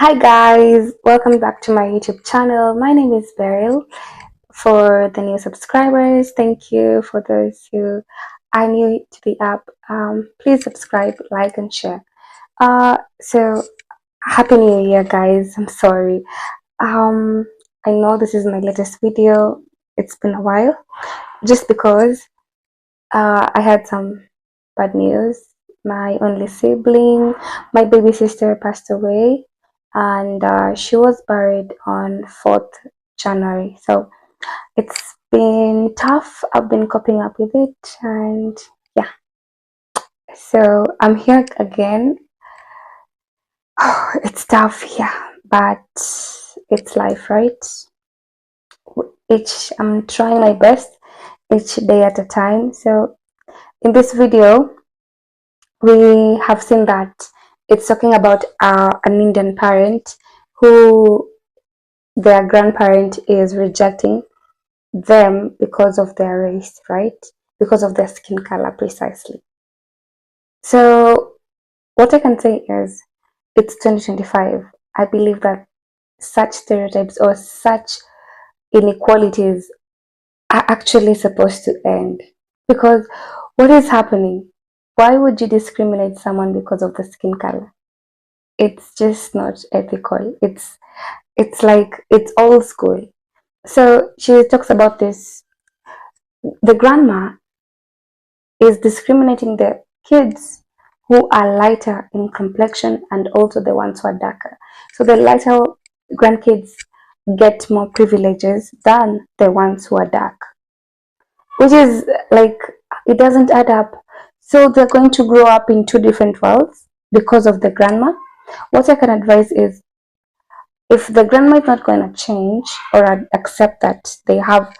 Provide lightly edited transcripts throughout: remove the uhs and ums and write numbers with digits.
Hi guys, welcome back to my YouTube channel. My name is Beryl. For the new subscribers, thank you. For those who are new to the app, please subscribe, like, and share. So happy New Year, guys. I'm sorry. Um, I know this is my latest video. It's been a while, just because I had some bad news. My only sibling, my baby sister, passed away, and she was buried on 4th January. So it's been tough. I've been coping up with it, and yeah. So I'm here again. It's tough, yeah, but it's life, right? I'm trying my best each day at a time. So in this video, we have seen that it's talking about an Indian parent who their grandparent is rejecting them because of their race, right? Because of their skin color, precisely. So, what I can say is it's 2025. I believe that such stereotypes or such inequalities are actually supposed to end. Because what is happening? Why would you discriminate someone because of the skin color? It's just not ethical. It's like it's old school. So she talks about this. The grandma is discriminating the kids who are lighter in complexion and also the ones who are darker. So the lighter grandkids get more privileges than the ones who are dark, which is like it doesn't add up. So they're going to grow up in two different worlds because of the grandma. What I can advise is if the grandma is not going to change or accept that they have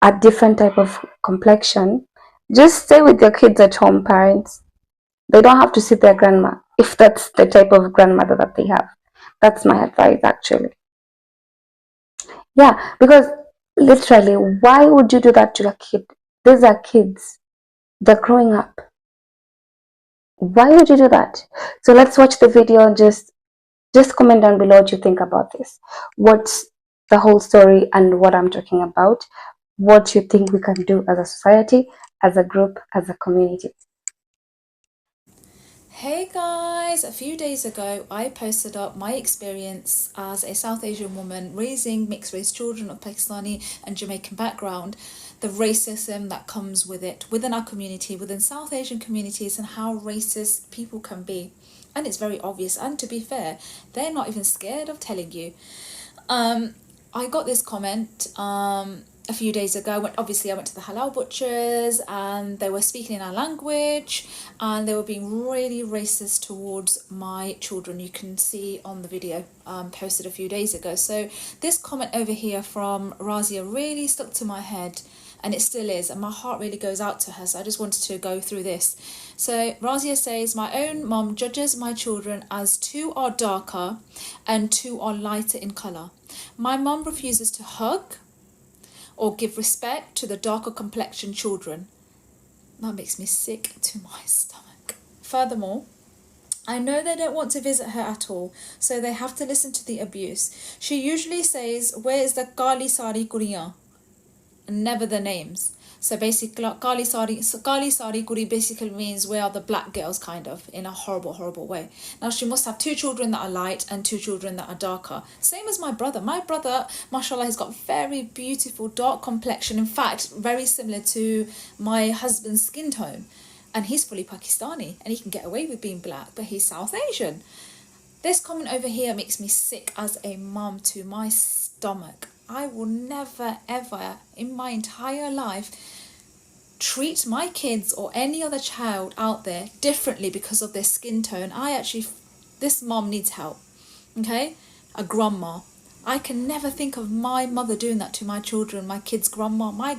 a different type of complexion, just stay with your kids at home, parents. They don't have to see their grandma if that's the type of grandmother that they have. That's my advice, actually. Yeah, because literally, why would you do that to a kid? These are kids. They're growing up. Why would you do that? So let's watch the video and just comment down below what you think about this. What's the whole story and what I'm talking about? What you think we can do as a society, as a group, as a community. Hey guys, a few days ago I posted up my experience as a South Asian woman raising mixed race children of Pakistani and Jamaican background, the racism that comes with it within our community, within South Asian communities, and how racist people can be. And it's very obvious, and to be fair, they're not even scared of telling you. Um, I got this comment a few days ago. I went to the halal butchers and they were speaking in our language and they were being really racist towards my children. You can see on the video posted a few days ago. So this comment over here from Razia really stuck to my head, and it still is, and my heart really goes out to her. So I just wanted to go through this. So Razia says, my own mom judges my children as two are darker and two are lighter in colour. My mum refuses to hug or give respect to the darker complexion children. That makes me sick to my stomach. Furthermore, I know they don't want to visit her at all, so they have to listen to the abuse. She usually says, where is the Kali Sari Kuriyan? And never the names. So basically, Kali Sari Kuri basically means where are the black girls, kind of, in a horrible, horrible way. Now, she must have two children that are light and two children that are darker. Same as my brother. My brother, mashallah, has got very beautiful dark complexion. In fact, very similar to my husband's skin tone. And he's fully Pakistani and he can get away with being black, but he's South Asian. This comment over here makes me sick as a mum to my stomach. I will never ever in my entire life treat my kids or any other child out there differently because of their skin tone. This mom needs help, okay? A grandma. I can never think of my mother doing that to my children, my kids' grandma. My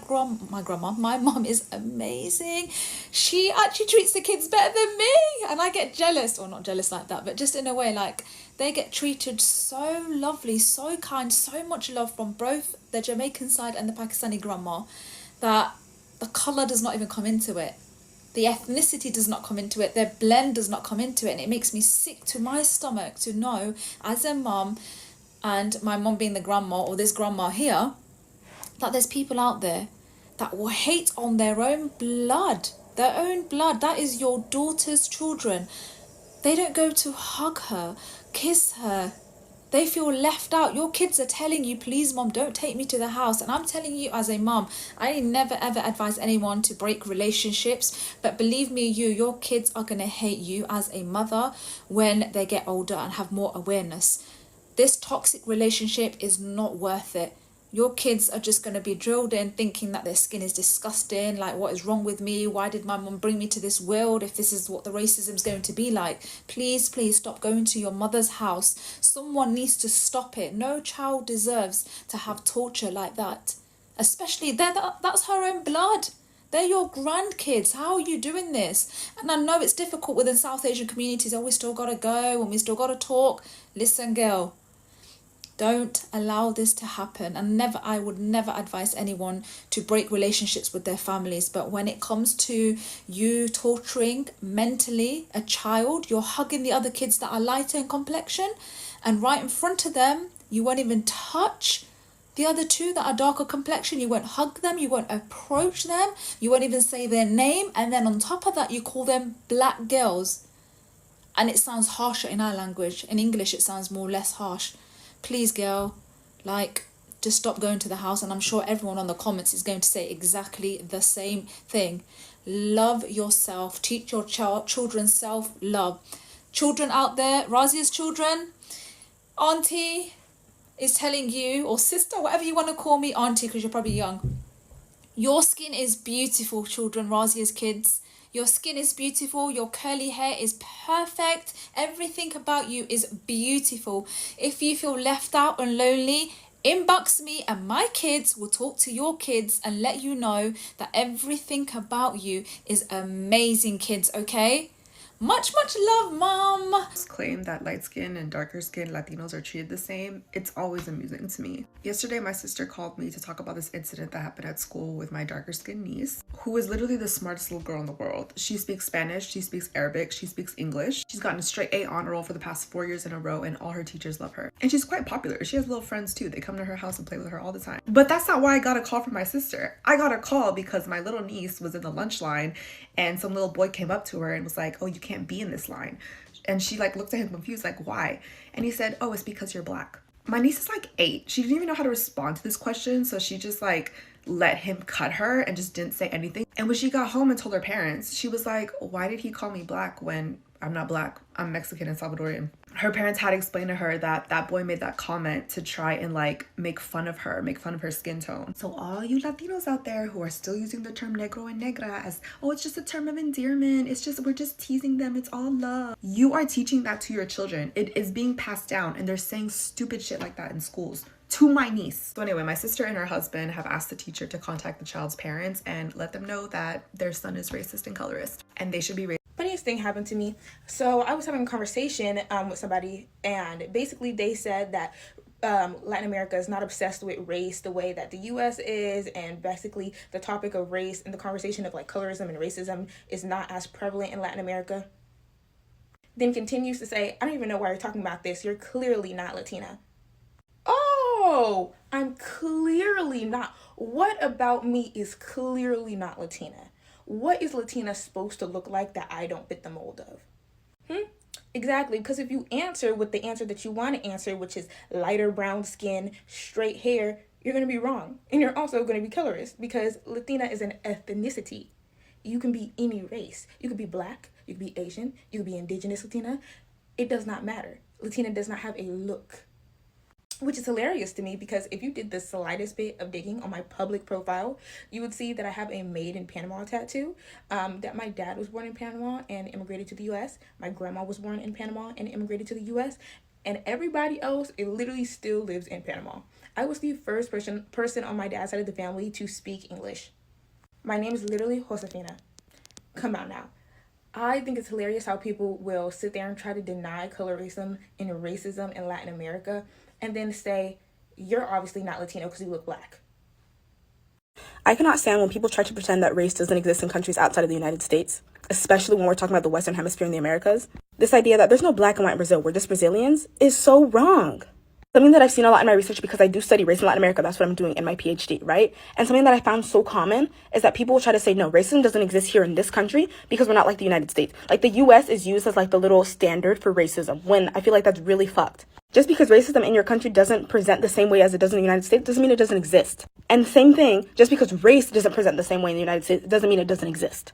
mom is amazing. She actually treats the kids better than me, and I get jealous, or not jealous like that, but just in a way, like they get treated so lovely, so kind, so much love from both the Jamaican side and the Pakistani grandma that the colour does not even come into it. The ethnicity does not come into it. Their blend does not come into it. And it makes me sick to my stomach to know, as a mum, and my mum being the grandma, or this grandma here, that there's people out there that will hate on their own blood. Their own blood. That is your daughter's children. They don't go to hug her, kiss her. They feel left out. Your kids are telling you, please, mom, don't take me to the house. And I'm telling you as a mom, I never ever advise anyone to break relationships. But believe me, your kids are going to hate you as a mother when they get older and have more awareness. This toxic relationship is not worth it. Your kids are just going to be drilled in thinking that their skin is disgusting, like, what is wrong with me? Why did my mum bring me to this world if this is what the racism is going to be like? Please, please stop going to your mother's house. Someone needs to stop it. No child deserves to have torture like that. Especially, that's her own blood. They're your grandkids. How are you doing this? And I know it's difficult within South Asian communities. Oh, we still got to go and we still got to talk. Listen, girl. Don't allow this to happen. And I would never advise anyone to break relationships with their families. But when it comes to you torturing mentally a child, you're hugging the other kids that are lighter in complexion, and right in front of them, you won't even touch the other two that are darker complexion. You won't hug them, you won't approach them, you won't even say their name. And then on top of that, you call them black girls. And it sounds harsher in our language. In English, it sounds more or less harsh. Please, girl, just stop going to the house. And I'm sure everyone on the comments is going to say exactly the same thing. Love yourself. Teach your children self-love. Children out there, Razia's children, auntie is telling you, or sister, whatever you want to call me, auntie, because you're probably young. Your skin is beautiful, children, Razia's kids. Your skin is beautiful. Your curly hair is perfect. Everything about you is beautiful. If you feel left out and lonely, inbox me and my kids will talk to your kids and let you know that everything about you is amazing, kids, okay? Much love, mom. Claim that light skin and darker skin Latinos are treated the same. It's always amusing to me. Yesterday, my sister called me to talk about this incident that happened at school with my darker skinned niece, who is literally the smartest little girl in the world. She speaks Spanish, she speaks Arabic, she speaks English. She's gotten a straight A honor roll for the past 4 years in a row, and all her teachers love her. And she's quite popular. She has little friends too. They come to her house and play with her all the time. But that's not why I got a call from my sister. I got a call because my little niece was in the lunch line and some little boy came up to her and was like, oh, you can't be in this line. And she looked at him confused, why? And he said, oh, it's because you're black. My niece is 8. She didn't even know how to respond to this question. So she just let him cut her and just didn't say anything. And when she got home and told her parents, she was like, why did he call me black when I'm not black? I'm Mexican and Salvadorian. Her parents had to explain to her that that boy made that comment to try and make fun of her skin tone. So all you Latinos out there who are still using the term negro and negra as, oh, it's just a term of endearment, we're just teasing them, it's all love. You are teaching that to your children. It is being passed down, and they're saying stupid shit like that in schools to my niece. So anyway, my sister and her husband have asked the teacher to contact the child's parents and let them know that their son is racist and colorist, and they should be racist. Funniest thing happened to me. So I was having a conversation with somebody, and basically they said that Latin America is not obsessed with race the way that the US is, and basically the topic of race and the conversation of colorism and racism is not as prevalent in Latin America. Then continues to say, I don't even know why you're talking about this. You're clearly not Latina. Oh, I'm clearly not. What about me is clearly not Latina? What is Latina supposed to look like that I don't fit the mold of? Exactly, because if you answer with the answer that you want to answer, which is lighter brown skin, straight hair, you're going to be wrong. And you're also going to be colorist, because Latina is an ethnicity. You can be any race. You could be black, you could be Asian, you could be indigenous Latina. It does not matter. Latina does not have a look. Which is hilarious to me, because if you did the slightest bit of digging on my public profile, you would see that I have a Made in Panama tattoo, that my dad was born in Panama and immigrated to the US. My grandma was born in Panama and immigrated to the US. And everybody else, it literally still lives in Panama. I was the first person on my dad's side of the family to speak English. My name is literally Josefina. Come on now. I think it's hilarious how people will sit there and try to deny colorism and racism in Latin America, and then say, you're obviously not Latino because you look black. I cannot stand when people try to pretend that race doesn't exist in countries outside of the United States. especially when we're talking about the Western Hemisphere and the Americas. This idea that there's no black and white in Brazil, we're just Brazilians, is so wrong. Something that I've seen a lot in my research, because I do study race in Latin America, that's what I'm doing in my PhD, right? And something that I found so common is that people will try to say, no, racism doesn't exist here in this country because we're not like the United States. Like, the US is used as like the little standard for racism, when I feel like that's really fucked. Just because racism in your country doesn't present the same way as it does in the United States doesn't mean it doesn't exist. And same thing, just because race doesn't present the same way in the United States doesn't mean it doesn't exist.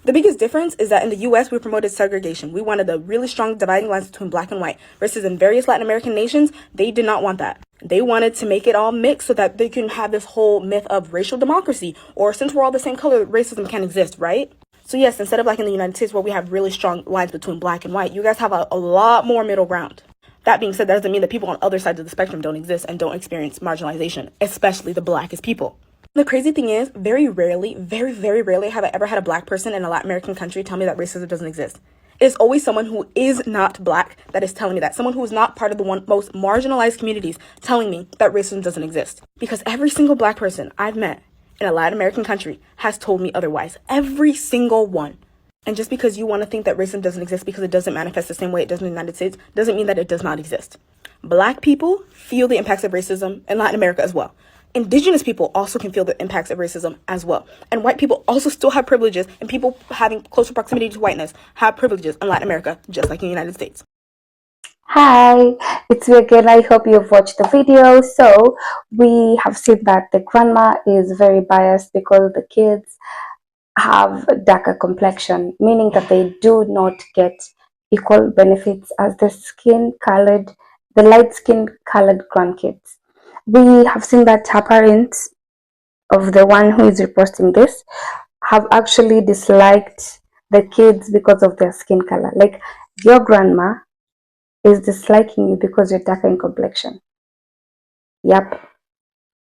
The biggest difference is that in the US, we promoted segregation. We wanted a really strong dividing lines between black and white, versus in various Latin American nations, they did not want that. They wanted to make it all mixed so that they can have this whole myth of racial democracy, or since we're all the same color, racism can exist, right? So yes, instead of like in the United States where we have really strong lines between black and white, you guys have a lot more middle ground. That being said, that doesn't mean that people on other sides of the spectrum don't exist and don't experience marginalization, especially the blackest people. The crazy thing is, very rarely, very, very rarely have I ever had a black person in a Latin American country tell me that racism doesn't exist. It's always someone who is not black that is telling me that. Someone who is not part of the most marginalized communities telling me that racism doesn't exist. Because every single black person I've met in a Latin American country has told me otherwise. Every single one. And just because you want to think that racism doesn't exist because it doesn't manifest the same way it does in the United States doesn't mean that it does not exist. Black people feel the impacts of racism in Latin America as well. Indigenous people also can feel the impacts of racism as well. And white people also still have privileges, and people having closer proximity to whiteness have privileges in Latin America, just like in the United States. Hi, it's me again. I hope you've watched the video. So we have seen that the grandma is very biased because the kids have darker complexion, meaning that they do not get equal benefits as the light skin colored grandkids. We have seen that her parents of the one who is reposting this have actually disliked the kids because of their skin color. Like, your grandma is disliking you because you're darker in complexion. Yep,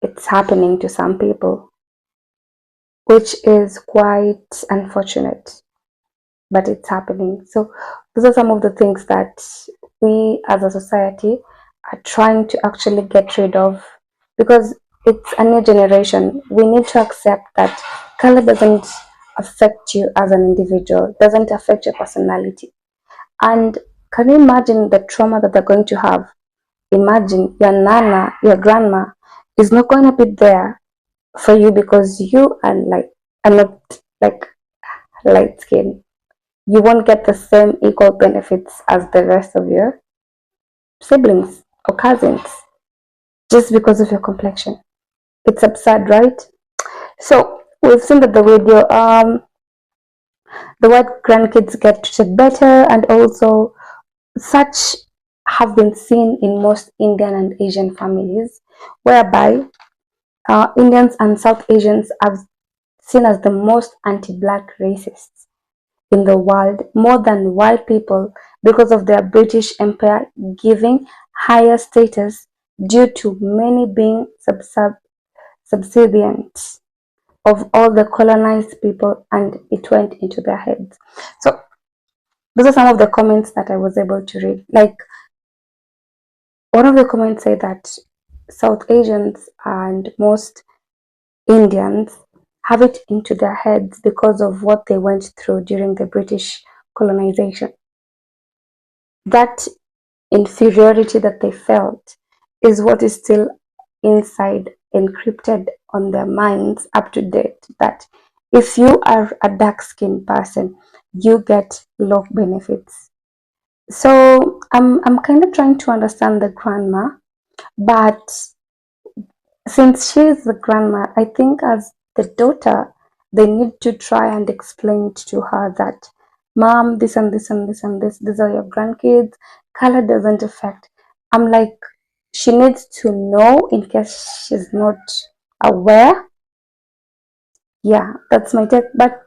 it's happening to some people, which is quite unfortunate, but it's happening. So those are some of the things that we as a society are trying to actually get rid of, because it's a new generation. We need to accept that color doesn't affect you as an individual, doesn't affect your personality. And can you imagine the trauma that they're going to have? Imagine your nana, your grandma is not going to be there for you because you are not like light skin. You won't get the same equal benefits as the rest of your siblings or cousins just because of your complexion. It's absurd, right? So we've seen that the video, the white grandkids get treated better, and also such have been seen in most Indian and Asian families, whereby Indians and South Asians are seen as the most anti-black racists in the world, more than white people, because of their British Empire giving higher status due to many being subservient of all the colonized people, and it went into their heads. So those are some of the comments that I was able to read. Like, one of the comments say that South Asians and most Indians have it into their heads because of what they went through during the British colonization. That inferiority that they felt is what is still inside, encrypted on their minds up to date, that if you are a dark-skinned person, you get low benefits. So I'm kind of trying to understand the grandma, but since she is the grandma, I think as the daughter, they need to try and explain to her that, mom, this and this and this and this, these are your grandkids. Color doesn't affect. I'm like, she needs to know in case she's not aware. Yeah, that's my take. But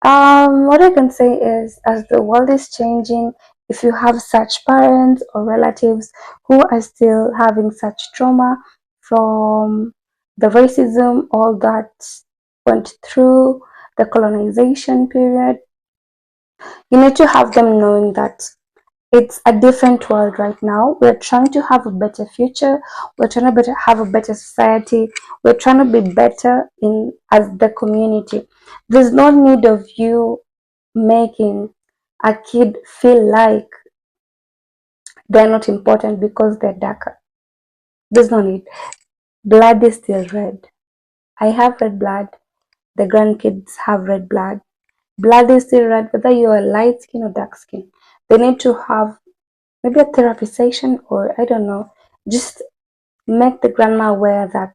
what I can say is, as the world is changing, if you have such parents or relatives who are still having such trauma from the racism, all that went through the colonization period, you need to have them knowing that It's a different world right now. We're trying to have a better future. We're trying to have a better society. We're trying to be better in as the community. There's no need of you making a kid feel like they're not important because they're darker. There's no need. Blood is still red. I have red blood. The grandkids have red blood. Blood is still red, whether you're light skin or dark skin. They need to have maybe a therapy session, or I don't know, just make the grandma aware that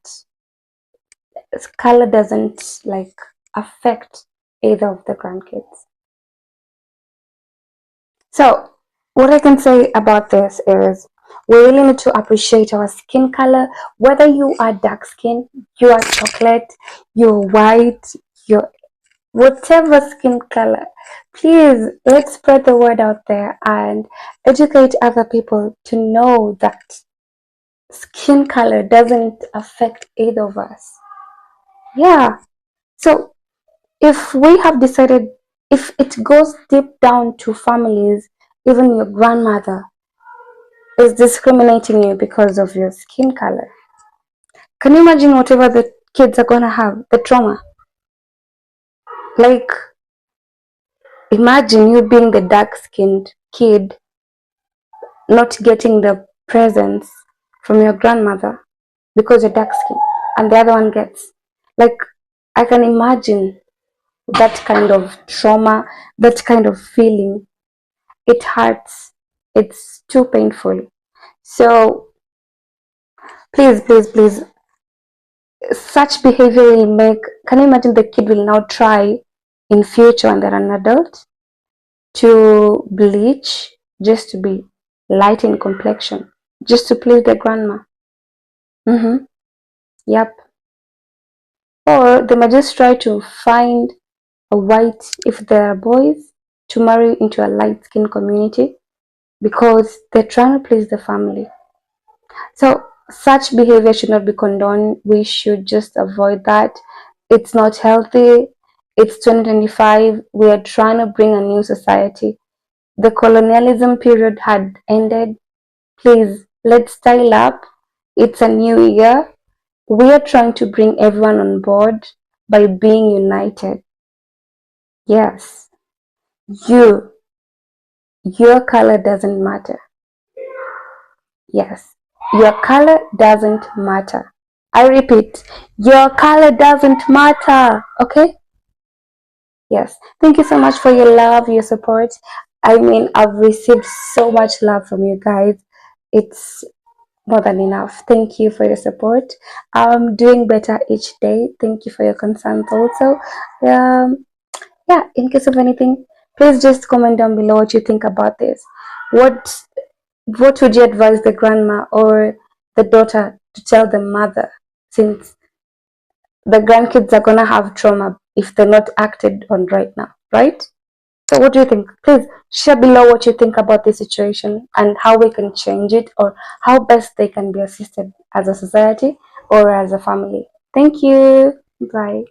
color doesn't like affect either of the grandkids. So what I can say about this is we really need to appreciate our skin color, whether you are dark skin, you are chocolate, you're white, you're whatever skin color. Please, let's spread the word out there and educate other people to know that skin color doesn't affect either of us. Yeah. So if we have decided, if it goes deep down to families, even your grandmother is discriminating you because of your skin color. Can you imagine whatever the kids are gonna have, the trauma? Like, imagine you being the dark skinned kid not getting the presents from your grandmother because you're dark skinned and the other one gets. Like, I can imagine that kind of trauma, that kind of feeling. It hurts. It's too painful. So please, please, please, such behavior will make, can you imagine the kid will now try in future when they're an adult to bleach just to be light in complexion, just to please their grandma. Mm-hmm. Yep. Or they might just try to find a white, if there are boys, to marry into a light skin community because they're trying to please the family. So such behavior should not be condoned. We should just avoid that. It's not healthy. It's 2025. We are trying to bring a new society. The colonialism period had ended. Please, let's style up. It's a new year. We are trying to bring everyone on board by being united. Yes, you, your color doesn't matter. Yes, your color doesn't matter. I repeat, your color doesn't matter. Okay? Yes. Thank you so much for your love, your support. I mean, I've received so much love from you guys. It's more than enough. Thank you for your support. I'm doing better each day. Thank you for your concerns also. Yeah, in case of anything, please just comment down below what you think about this. What what would you advise the grandma or the daughter to tell the mother, since the grandkids are gonna have trauma if they're not acted on right now, right? So what do you think? Please share below what you think about this situation and how we can change it, or how best they can be assisted as a society or as a family. Thank you. Bye.